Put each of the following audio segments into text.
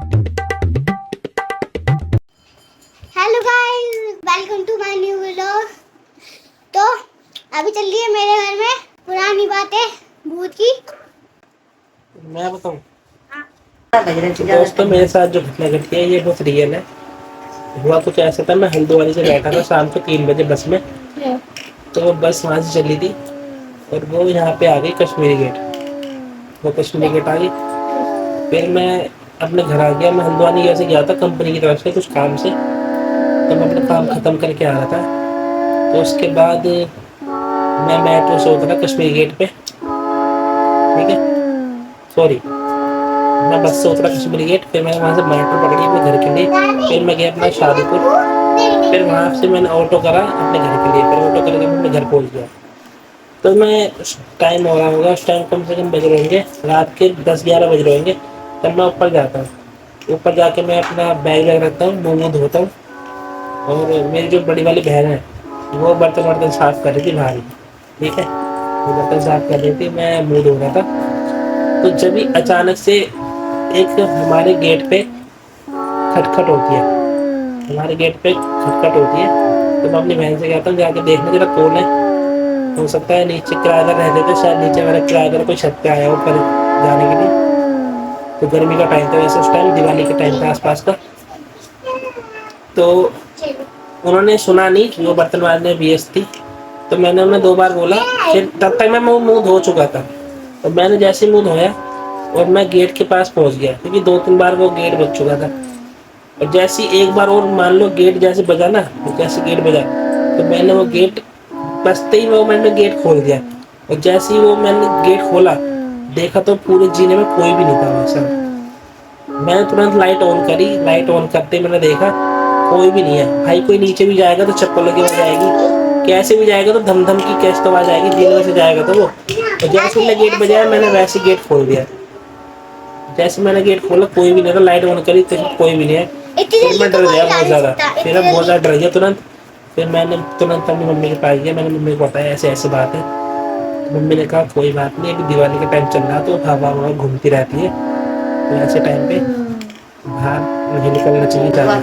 Hello guys, welcome to my new vlog. तो अभी चल रही है मेरे घर में पुरानी बातें भूत की। मैं बताऊं दोस्तों, मेरे साथ जो घटना घटी है ये बहुत रियल है। हुआ कुछ ऐसा था, मैं हल्द्वानी से बैठा था शाम को 3 बजे बस में। तो बस वहाँ से चली थी और वो यहाँ पे आ गई कश्मीरी गेट। वो कश्मीरी गेट आ गई, फिर मैं अपने घर आ गया। मैं हल्द्वानी ऐसे गया था कंपनी की तरफ से कुछ काम से, तो मैं अपना काम ख़त्म करके आ रहा था। तो उसके बाद मैं मेट्रो से उतरा कश्मीरी गेट पे, ठीक है, सॉरी, मैं बस से उतरा कश्मीरी गेट। फिर मैंने वहाँ से मेट्रो पकड़ी अपने घर के लिए। फिर मैं गया अपना शादीपुर। फिर वहाँ से मैंने ऑटो करा अपने घर के लिए। फिर ऑटो करके मैं अपने घर पहुँच गया। तो मैं टाइम हो रहा होगा, उस टाइम कम से कम बज रहे होंगे रात के 10-11 बज रहे होंगे। तब मैं ऊपर जाता हूँ। ऊपर जाके मैं अपना बैग वैग रखता हूँ, मुँह वूह धोता हूँ। और मेरी जो बड़ी वाली बहन है वो बर्तन वर्तन साफ़ कर रही थी बाहर ही, ठीक है, वो बर्तन साफ़ कर रही थी, मैं मुँह धो रहा था। तो जब ही अचानक से एक हमारे गेट पे खटखट होती है, हमारे गेट पे खटखट होती है। तो मैं अपनी बहन से कहता हूँ जाके देखने जरा कौन है। हो सकता है नीचे किराएदार रहते थे, शायद नीचे वाला किराएदार कोई छत पे आया हो ऊपर जाने के लिए। तो गर्मी का टाइम था वैसे, उस टाइम दिवाली के टाइम था आसपास का। तो उन्होंने सुना नहीं, वो बर्तन वाले BS थी। तो मैंने उन्हें 2 बार बोला, फिर तब तक मैं मुँह धो चुका था। तो मैंने जैसे मुँह धोया और मैं गेट के पास पहुंच गया, क्योंकि 2-3 बार वो गेट बज चुका था। और जैसे ही एक बार और मान लो गेट जैसे बजा ना, जैसे गेट बजा, तो मैंने वो गेट बजते ही वो मैंने गेट खोल दिया। और जैसे ही वो मैंने गेट खोला, देखा तो पूरे जीने में कोई भी नहीं था वैसा। मैंने तुरंत लाइट ऑन करी। लाइट ऑन करते मैंने देखा कोई भी नहीं है। भाई कोई नीचे भी जाएगा तो चप्पलों की आवाज आएगी, कैसे भी जाएगा तो धम धम की कैसे तो आवाज आएगी, दिन में से जाएगा तो वो। और जैसे मैंने गेट बजाया मैंने वैसे गेट खोल दिया। जैसे मैंने गेट खोला कोई भी नहीं था, लाइट ऑन करी तो कोई भी नहीं है। फिर मैं डर गया बहुत ज़्यादा, फिर मैं बहुत ज़्यादा डर गया तुरंत। फिर मैंने तुरंत अपनी मम्मी के पास गया, मैंने मम्मी को बताया ऐसे ऐसे बात है। तो मम्मी ने कहा कोई बात नहीं, अभी दिवाली का टाइम चल रहा है तो हवा घूमती रहती है, तो ऐसे टाइम पे बाहर नहीं निकलना चाहिए ज़्यादा।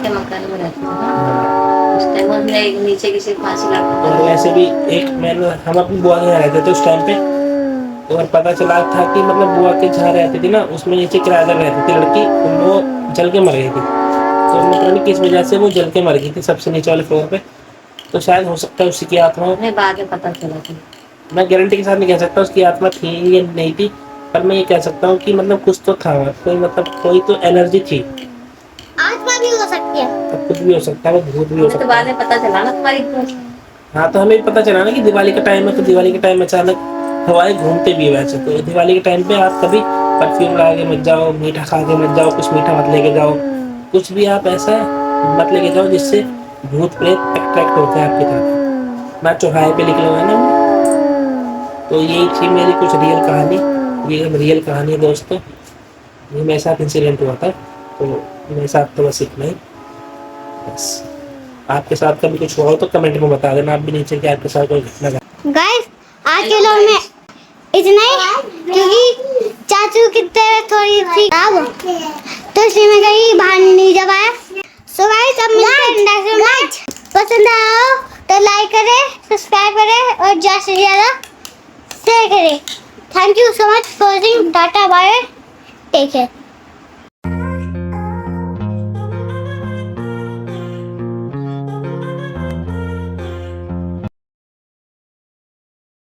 नीचे किसी और वैसे भी एक मैंने हम अपनी बुआ के यहाँ रहते थे उस टाइम पे, और पता चला था कि मतलब बुआ के जहाँ रहती थी ना उसमें नीचे किराएदार रहती थी लड़की, वो जल के मर गई थी। तो पता नहीं किस वजह से वो जल के मर गई थी सबसे नीचे वाले फ्लोर पे। तो शायद हो सकता है उसी की आत्मा हो। बाद में पता चला था। मैं गारंटी के साथ नहीं कह सकता उसकी आत्मा थी या नहीं थी, पर मैं ये कह सकता हूँ कि मतलब कुछ तो था, कोई मतलब कोई तो एनर्जी थी। आत्मा भी हो सकती है, अब कुछ भी हो सकता है, वो भूत भी हो सकता है। तो बाद में पता चला ना तुम्हारी। हाँ, तो हमें पता चला ना कि दिवाली का टाइम है, तो दिवाली के टाइम अचानक हवाएं घूमते भी वैसे। तो दिवाली के टाइम पे आप कभी परफ्यूम लगा के मत जाओ, मीठा खा के मत जाओ, कुछ मीठा मत लेके जाओ, कुछ भी आप ऐसा मत लेके जाओ जिससे भूत प्रेत अट्रैक्ट होते हैं आपकी तरफ। ना चौराहे पे निकले हुए ना। तो यही थी मेरी कुछ रियल कहानी। ये रियल कहानी है दोस्तों, ये मेरे साथ इंसिडेंट हुआ था। तो मेरे साथ तो बस इतना ही। बस आपके साथ कभी कुछ हुआ हो तो कमेंट में बता देना आप भी नीचे कि आपके साथ कोई घटना घटी। गाइस आज के लोग में इतना ही, क्योंकि चाचू की तबीयत थोड़ी सी खराब हो तो इसलिए मैं कहीं बाहर नहीं जा पाया। सो गाइस अब मिलते हैं नेक्स्ट में। पसंद आया हो तो लाइक करें, सब्सक्राइब करें और ज़्यादा से ज़्यादा शेयर करें। Thank you so much for watching. Tata bye, take care.